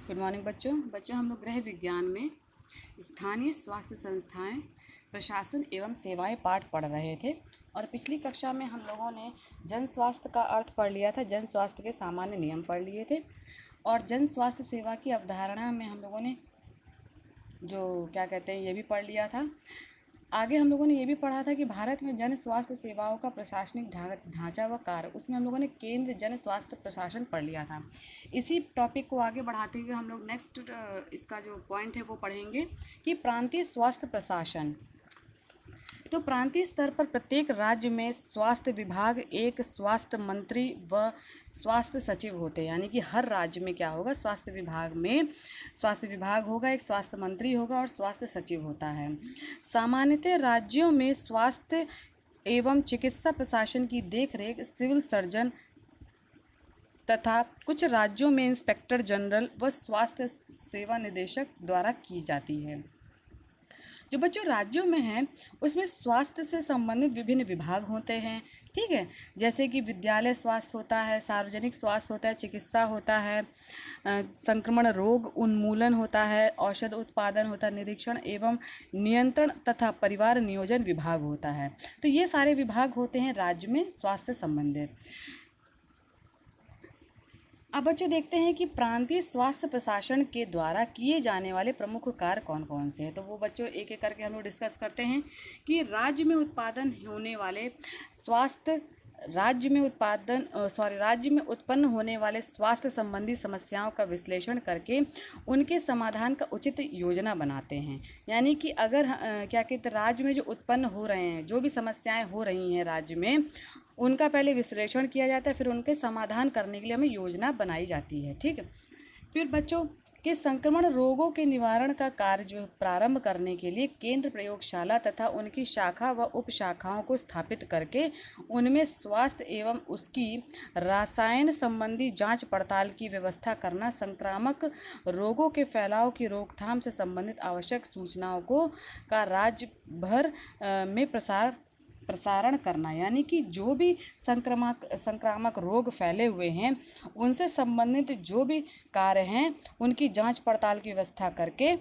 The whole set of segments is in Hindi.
गुड मॉर्निंग बच्चों हम लोग गृह विज्ञान में स्थानीय स्वास्थ्य संस्थाएं, प्रशासन एवं सेवाएं पाठ पढ़ रहे थे। और पिछली कक्षा में हम लोगों ने जन स्वास्थ्य का अर्थ पढ़ लिया था, जन स्वास्थ्य के सामान्य नियम पढ़ लिए थे। और जन स्वास्थ्य सेवा की अवधारणा में हम लोगों ने जो ये भी पढ़ लिया था। आगे हम लोगों ने ये भी पढ़ा था कि भारत में जन स्वास्थ्य सेवाओं का प्रशासनिक ढांचा व कार्य, उसमें हम लोगों ने केंद्र जन स्वास्थ्य प्रशासन पढ़ लिया था। इसी टॉपिक को आगे बढ़ाते हुए हम लोग नेक्स्ट इसका जो पॉइंट है वो पढ़ेंगे कि प्रांतीय स्वास्थ्य प्रशासन। तो प्रांतीय स्तर पर प्रत्येक राज्य में स्वास्थ्य विभाग, एक स्वास्थ्य मंत्री व स्वास्थ्य सचिव होते हैं। यानी कि हर राज्य में क्या होगा, स्वास्थ्य विभाग में स्वास्थ्य विभाग होगा, एक स्वास्थ्य मंत्री होगा और स्वास्थ्य सचिव होता है। सामान्यतः राज्यों में स्वास्थ्य एवं चिकित्सा प्रशासन की देखरेख सिविल सर्जन तथा कुछ राज्यों में इंस्पेक्टर जनरल व स्वास्थ्य सेवा निदेशक द्वारा की जाती है। जो बच्चों राज्यों में हैं उसमें स्वास्थ्य से संबंधित विभिन्न विभाग होते हैं, ठीक है। जैसे कि विद्यालय स्वास्थ्य होता है, सार्वजनिक स्वास्थ्य होता है, चिकित्सा होता है, संक्रमण रोग उन्मूलन होता है, औषध उत्पादन होता है, निरीक्षण एवं नियंत्रण तथा परिवार नियोजन विभाग होता है। तो ये सारे विभाग होते हैं राज्य में स्वास्थ्य से संबंधित। अब बच्चों देखते हैं कि प्रांतीय स्वास्थ्य प्रशासन के द्वारा किए जाने वाले प्रमुख कार्य कौन कौन से हैं। तो वो बच्चों एक एक करके हम लोग डिस्कस करते हैं कि राज्य में उत्पन्न होने वाले स्वास्थ्य संबंधी समस्याओं का विश्लेषण करके उनके समाधान का उचित योजना बनाते हैं। यानी कि अगर राज्य में जो उत्पन्न हो रहे हैं, जो भी समस्याएं हो रही हैं राज्य में, उनका पहले विश्लेषण किया जाता है, फिर उनके समाधान करने के लिए हमें योजना बनाई जाती है, ठीक है। फिर बच्चों के संक्रमण रोगों के निवारण का कार्य जो प्रारंभ करने के लिए केंद्र प्रयोगशाला तथा उनकी शाखा व उपशाखाओं को स्थापित करके उनमें स्वास्थ्य एवं उसकी रसायन संबंधी जांच पड़ताल की व्यवस्था करना, संक्रामक रोगों के फैलाव की रोकथाम से संबंधित आवश्यक सूचनाओं को का राज्य भर में प्रसारण करना। यानी कि जो भी संक्रामक रोग फैले हुए हैं उनसे संबंधित जो भी कार्य हैं उनकी जांच पड़ताल की व्यवस्था करके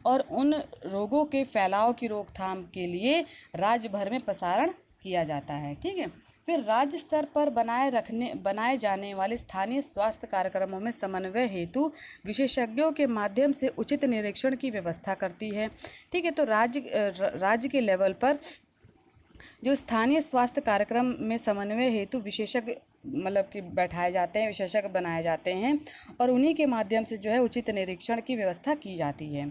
और उन रोगों के फैलाव की रोकथाम के लिए राज्य भर में प्रसारण किया जाता है, ठीक है। फिर राज्य स्तर पर बनाए जाने वाले स्थानीय स्वास्थ्य कार्यक्रमों में समन्वय हेतु विशेषज्ञों के माध्यम से उचित निरीक्षण की व्यवस्था करती है, ठीक है। तो राज्य के लेवल पर जो स्थानीय स्वास्थ्य कार्यक्रम में समन्वय हेतु विशेषज्ञ बैठाए जाते हैं, विशेषज्ञ बनाए जाते हैं और उन्हीं के माध्यम से जो है उचित निरीक्षण की व्यवस्था की जाती है।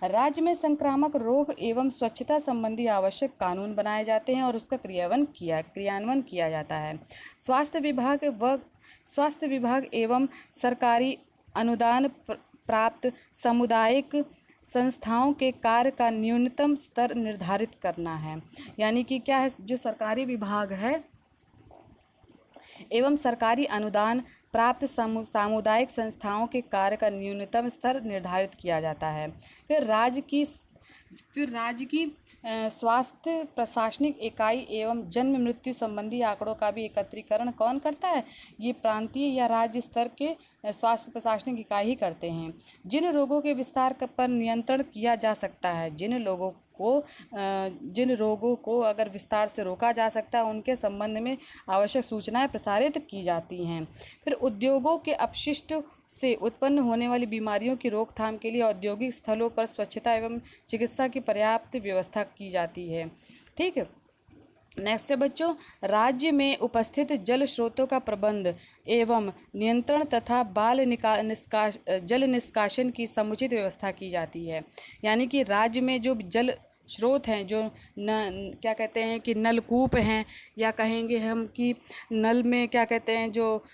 राज्य में संक्रामक रोग एवं स्वच्छता संबंधी आवश्यक कानून बनाए जाते हैं और उसका क्रियान्वयन किया जाता है। स्वास्थ्य विभाग एवं सरकारी अनुदान प्राप्त सामुदायिक संस्थाओं के कार्य का न्यूनतम स्तर निर्धारित करना है। यानी कि क्या है, जो सरकारी विभाग है एवं सरकारी अनुदान प्राप्त सामुदायिक संस्थाओं के कार्य का न्यूनतम स्तर निर्धारित किया जाता है। फिर राज्य की स्वास्थ्य प्रशासनिक इकाई एवं जन्म मृत्यु संबंधी आंकड़ों का भी एकत्रीकरण कौन करता है? ये प्रांतीय या राज्य स्तर के स्वास्थ्य प्रशासनिक इकाई ही करते हैं। जिन रोगों के विस्तार पर नियंत्रण किया जा सकता है, जिन रोगों को अगर विस्तार से रोका जा सकता है, उनके संबंध में आवश्यक सूचनाएं प्रसारित की जाती हैं। फिर उद्योगों के अपशिष्ट से उत्पन्न होने वाली बीमारियों की रोकथाम के लिए औद्योगिक स्थलों पर स्वच्छता एवं चिकित्सा की पर्याप्त व्यवस्था की जाती है, ठीक है। नेक्स्ट है बच्चों, राज्य में उपस्थित जल स्रोतों का प्रबंध एवं नियंत्रण तथा जल निष्कासन की समुचित व्यवस्था की जाती है। यानी कि राज्य में जो जल स्रोत हैं, जो कि नलकूप हैं, या कहेंगे हम कि नल में जो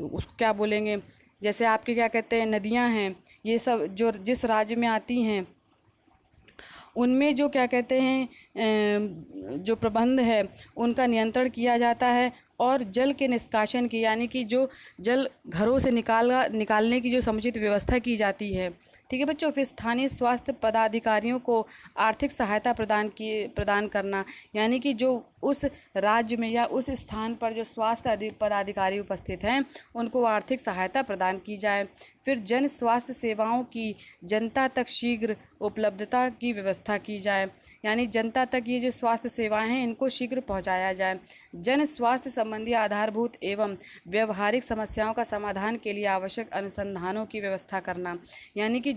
उसको क्या बोलेंगे, जैसे आपके नदियां हैं, ये सब जो जिस राज्य में आती हैं उनमें जो जो प्रबंध है उनका नियंत्रण किया जाता है और जल के निष्कासन की, यानी कि जो जल घरों से निकालने की जो समुचित व्यवस्था की जाती है, ठीक है बच्चों। फिर स्थानीय स्वास्थ्य पदाधिकारियों को आर्थिक सहायता प्रदान करना, यानी कि जो उस राज्य में या उस स्थान पर जो स्वास्थ्य पदाधिकारी उपस्थित हैं उनको आर्थिक सहायता प्रदान की जाए। फिर जन स्वास्थ्य सेवाओं की जनता तक शीघ्र उपलब्धता की व्यवस्था की जाए, यानी जनता तक ये जो स्वास्थ्य सेवाएं हैं इनको शीघ्र पहुंचाया जाए। जन स्वास्थ्य संबंधी आधारभूत एवं व्यवहारिक समस्याओं का समाधान के लिए आवश्यक अनुसंधानों की व्यवस्था करना, यानी कि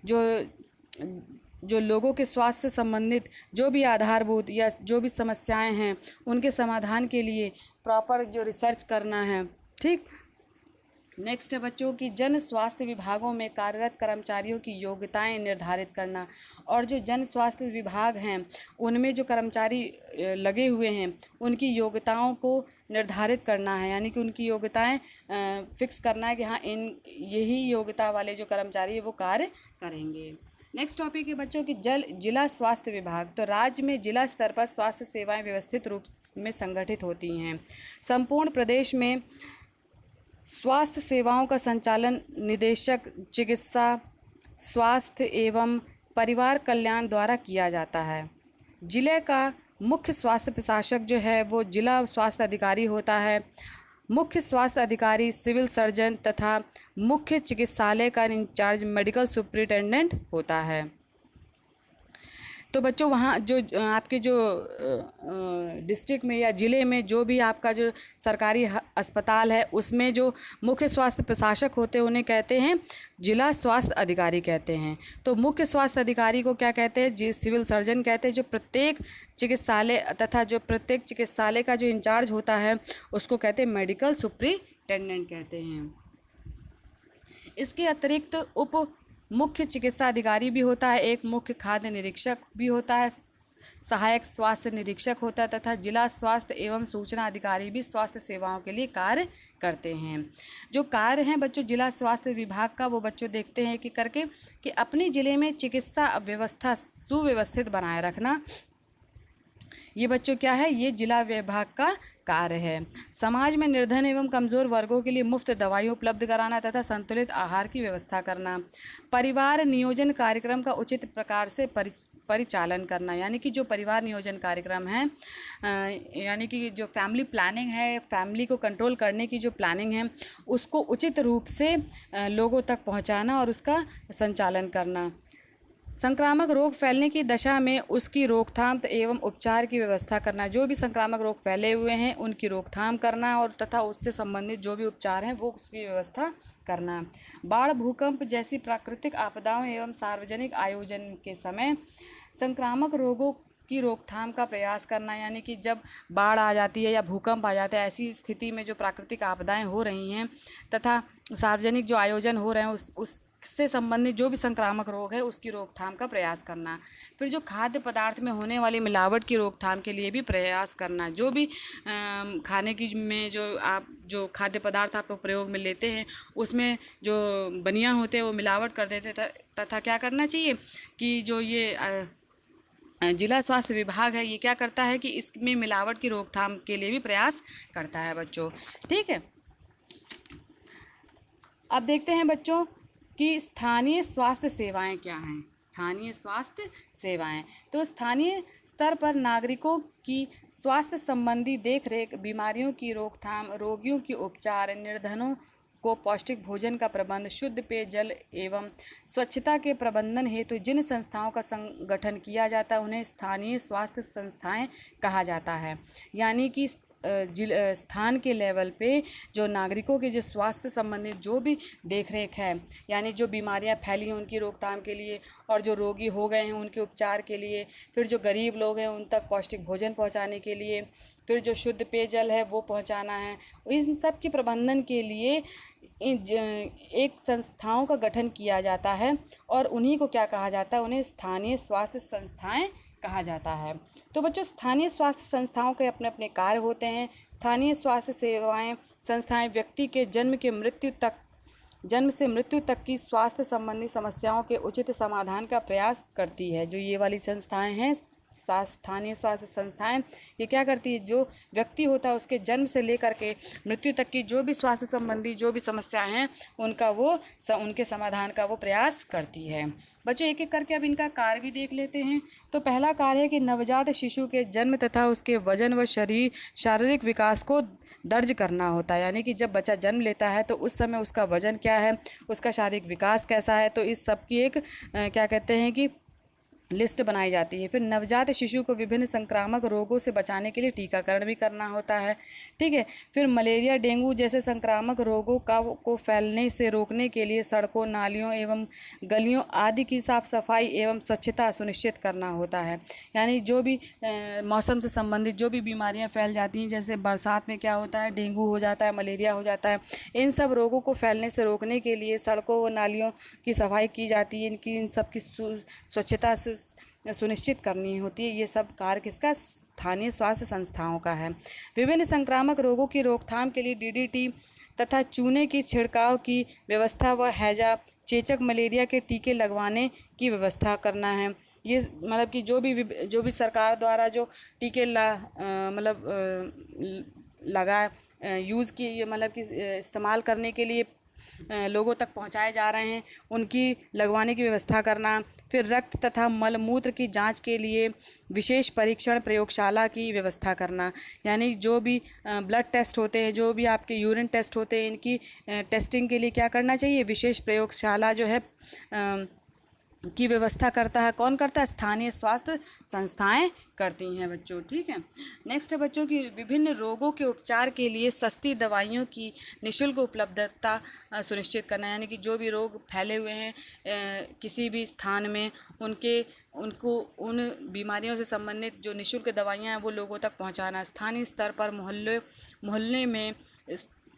जो लोगों के स्वास्थ्य से संबंधित जो भी आधारभूत या जो भी समस्याएं हैं उनके समाधान के लिए प्रॉपर जो रिसर्च करना है। ठीक, नेक्स्ट है बच्चों की जन स्वास्थ्य विभागों में कार्यरत कर्मचारियों की योग्यताएं निर्धारित करना, और जो जन स्वास्थ्य विभाग हैं उनमें जो कर्मचारी लगे हुए हैं उनकी योग्यताओं को निर्धारित करना है, यानी कि उनकी योग्यताएं फिक्स करना है कि हाँ यही योग्यता वाले जो कर्मचारी है वो कार्य करेंगे। नेक्स्ट टॉपिक है बच्चों की जिला स्वास्थ्य विभाग। तो राज्य में जिला स्तर पर स्वास्थ्य सेवाएं व्यवस्थित रूप में संगठित होती हैं। संपूर्ण प्रदेश में स्वास्थ्य सेवाओं का संचालन निदेशक चिकित्सा स्वास्थ्य एवं परिवार कल्याण द्वारा किया जाता है। जिले का मुख्य स्वास्थ्य प्रशासक जो है वो जिला स्वास्थ्य अधिकारी होता है। मुख्य स्वास्थ्य अधिकारी सिविल सर्जन तथा मुख्य चिकित्सालय का इंचार्ज मेडिकल सुपरिटेंडेंट होता है। तो बच्चों वहाँ जो आपके जो डिस्ट्रिक्ट में या ज़िले में जो भी आपका जो सरकारी अस्पताल है उसमें जो मुख्य स्वास्थ्य प्रशासक होते हैं उन्हें कहते हैं जिला स्वास्थ्य अधिकारी कहते हैं। तो मुख्य स्वास्थ्य अधिकारी को क्या कहते हैं, जी सिविल सर्जन कहते हैं। जो प्रत्येक चिकित्सालय तथा जो प्रत्येक चिकित्सालय का जो इंचार्ज होता है उसको कहते हैं मेडिकल सुपरिटेंडेंट कहते हैं। इसके अतिरिक्त उप मुख्य चिकित्सा अधिकारी भी होता है, एक मुख्य खाद्य निरीक्षक भी होता है, सहायक स्वास्थ्य निरीक्षक होता है तथा जिला स्वास्थ्य एवं सूचना अधिकारी भी स्वास्थ्य सेवाओं के लिए कार्य करते हैं। जो कार्य हैं बच्चों जिला स्वास्थ्य विभाग का वो बच्चों देखते हैं कि अपने ज़िले में चिकित्सा व्यवस्था सुव्यवस्थित बनाए रखना, ये बच्चों क्या है, ये जिला विभाग का कार्य है। समाज में निर्धन एवं कमज़ोर वर्गों के लिए मुफ्त दवाई उपलब्ध कराना तथा संतुलित आहार की व्यवस्था करना। परिवार नियोजन कार्यक्रम का उचित प्रकार से परिचालन करना, यानी कि जो परिवार नियोजन कार्यक्रम है यानी कि जो फैमिली प्लानिंग है, फैमिली को कंट्रोल करने की जो प्लानिंग है उसको उचित रूप से लोगों तक पहुँचाना और उसका संचालन करना। संक्रामक रोग फैलने की दशा में उसकी रोकथाम एवं उपचार की व्यवस्था करना। जो भी संक्रामक रोग फैले हुए हैं उनकी रोकथाम करना और तथा उससे संबंधित जो भी उपचार हैं वो उसकी व्यवस्था करना। बाढ़ भूकंप जैसी प्राकृतिक आपदाओं एवं सार्वजनिक आयोजन के समय संक्रामक रोगों की रोकथाम का प्रयास करना, यानी कि जब बाढ़ आ जाती है या भूकंप आ जाता है ऐसी स्थिति में जो प्राकृतिक आपदाएं हो रही हैं तथा सार्वजनिक जो आयोजन हो रहे हैं उससे संबंधित जो भी संक्रामक रोग है उसकी रोकथाम का प्रयास करना। फिर जो खाद्य पदार्थ में होने वाली मिलावट की रोकथाम के लिए भी प्रयास करना। जो भी खाने की में जो खाद्य पदार्थ आप लोग प्रयोग में लेते हैं उसमें जो बनिया होते हैं वो मिलावट कर देते तथा क्या करना चाहिए कि जो ये जिला स्वास्थ्य विभाग है ये क्या करता है कि इसमें मिलावट की रोकथाम के लिए भी प्रयास करता है बच्चों। ठीक है, अब देखते हैं बच्चों कि स्थानीय स्वास्थ्य सेवाएं क्या हैं। स्थानीय स्वास्थ्य सेवाएं, तो स्थानीय स्तर पर नागरिकों की स्वास्थ्य संबंधी देखरेख, बीमारियों की रोकथाम, रोगियों की उपचार, निर्धनों को पौष्टिक भोजन का प्रबंध, शुद्ध पेयजल एवं स्वच्छता के प्रबंधन हेतु जिन संस्थाओं का संगठन किया जाता है उन्हें स्थानीय स्वास्थ्य संस्थाएं कहा जाता है। यानी कि स्थान के लेवल पे जो नागरिकों के जो स्वास्थ्य संबंधित जो भी देखरेख है, यानी जो बीमारियां फैली हैं उनकी रोकथाम के लिए और जो रोगी हो गए हैं उनके उपचार के लिए, फिर जो गरीब लोग हैं उन तक पौष्टिक भोजन पहुंचाने के लिए, फिर जो शुद्ध पेयजल है वो पहुंचाना है, इन सब के प्रबंधन के लिए एक संस्थाओं का गठन किया जाता है और उन्हीं को क्या कहा जाता है, उन्हें स्थानीय स्वास्थ्य संस्थाएं कहा जाता है। तो बच्चों स्थानीय स्वास्थ्य संस्थाओं के अपने अपने कार्य होते हैं। स्थानीय स्वास्थ्य सेवाएं संस्थाएं व्यक्ति के जन्म से मृत्यु तक की स्वास्थ्य संबंधी समस्याओं के उचित समाधान का प्रयास करती है। जो ये वाली संस्थाएं हैं स्थानीय स्वास्थ्य संस्थाएं ये क्या करती है, जो व्यक्ति होता है उसके जन्म से लेकर के मृत्यु तक की जो भी स्वास्थ्य संबंधी जो भी समस्याएं हैं उनके समाधान का वो प्रयास करती है। बच्चों एक एक करके अब इनका कार्य भी देख लेते हैं। तो पहला कार्य है कि नवजात शिशु के जन्म तथा उसके वजन व शारीरिक विकास को दर्ज करना होता है। यानी कि जब बच्चा जन्म लेता है तो उस समय उसका वजन क्या है, उसका शारीरिक विकास कैसा है, तो इस सब की एक क्या कहते हैं कि लिस्ट बनाई जाती है। फिर नवजात शिशु को विभिन्न संक्रामक रोगों से बचाने के लिए टीकाकरण भी करना होता है। ठीक है। फिर मलेरिया, डेंगू जैसे संक्रामक रोगों को फैलने से रोकने के लिए सड़कों, नालियों एवं गलियों आदि की साफ सफाई एवं स्वच्छता सुनिश्चित करना होता है। यानी जो भी मौसम से संबंधित जो भी बीमारियां फैल जाती हैं, जैसे बरसात में क्या होता है, डेंगू हो जाता है, मलेरिया हो जाता है, इन सब रोगों को फैलने से रोकने के लिए सड़कों व नालियों की सफाई की जाती है। इन सब की स्वच्छता सुनिश्चित करनी होती है। ये सब कार्य किसका, स्थानीय स्वास्थ्य संस्थाओं का है। विभिन्न संक्रामक रोगों की रोकथाम के लिए डीडीटी तथा चूने की छिड़काव की व्यवस्था व हैजा, चेचक, मलेरिया के टीके लगवाने की व्यवस्था करना है। ये मतलब कि जो भी सरकार द्वारा जो टीके यूज़ की मतलब कि इस्तेमाल करने के लिए लोगों तक पहुंचाए जा रहे हैं, उनकी लगवाने की व्यवस्था करना। फिर रक्त तथा मल मूत्र की जांच के लिए विशेष परीक्षण प्रयोगशाला की व्यवस्था करना। यानी जो भी ब्लड टेस्ट होते हैं, जो भी आपके यूरिन टेस्ट होते हैं, इनकी टेस्टिंग के लिए क्या करना चाहिए, विशेष प्रयोगशाला जो है की व्यवस्था करता है। कौन करता है, स्थानीय स्वास्थ्य संस्थाएं करती हैं बच्चों। ठीक है। नेक्स्ट है बच्चों की विभिन्न रोगों के उपचार के लिए सस्ती दवाइयों की निःशुल्क उपलब्धता सुनिश्चित करना। यानी कि जो भी रोग फैले हुए हैं किसी भी स्थान में, उनको उन बीमारियों से संबंधित जो निःशुल्क दवाइयाँ हैं वो लोगों तक पहुँचाना। स्थानीय स्तर पर मोहल्ले में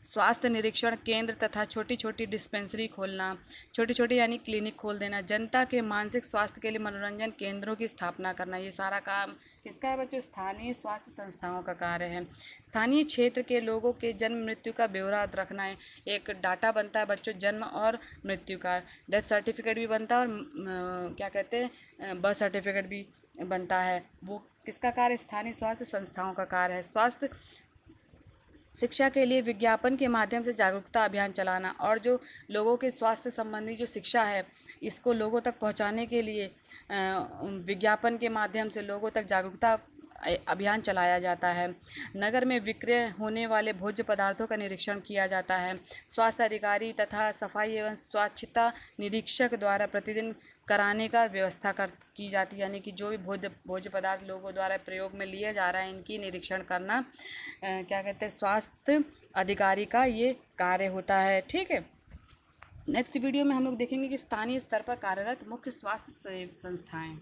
स्वास्थ्य निरीक्षण केंद्र तथा छोटी छोटी डिस्पेंसरी खोलना, छोटी छोटी यानी क्लिनिक खोल देना। जनता के मानसिक स्वास्थ्य के लिए मनोरंजन केंद्रों की स्थापना करना। ये सारा काम किसका है बच्चों, स्थानीय स्वास्थ्य संस्थाओं का कार्य है। स्थानीय क्षेत्र के लोगों के जन्म मृत्यु का ब्यौरा रखना है। एक डाटा बनता है बच्चों जन्म और मृत्यु का, डेथ सर्टिफिकेट भी बनता है और क्या कहते हैं बर्थ सर्टिफिकेट भी बनता है। वो किसका कार्य, स्थानीय स्वास्थ्य संस्थाओं का कार्य है। स्वास्थ्य शिक्षा के लिए विज्ञापन के माध्यम से जागरूकता अभियान चलाना, और जो लोगों के स्वास्थ्य संबंधी जो शिक्षा है इसको लोगों तक पहुंचाने के लिए विज्ञापन के माध्यम से लोगों तक जागरूकता अभियान चलाया जाता है। नगर में विक्रय होने वाले भोज्य पदार्थों का निरीक्षण किया जाता है। स्वास्थ्य अधिकारी तथा सफाई एवं स्वच्छता निरीक्षक द्वारा प्रतिदिन कराने का व्यवस्था की जाती है। यानी कि जो भी भोज्य पदार्थ लोगों द्वारा प्रयोग में लिए जा रहे हैं इनकी निरीक्षण करना क्या कहते हैं, स्वास्थ्य अधिकारी का ये कार्य होता है। ठीक है। नेक्स्ट वीडियो में हम लोग देखेंगे कि स्थानीय स्तर पर कार्यरत मुख्य स्वास्थ्य संस्थाएं।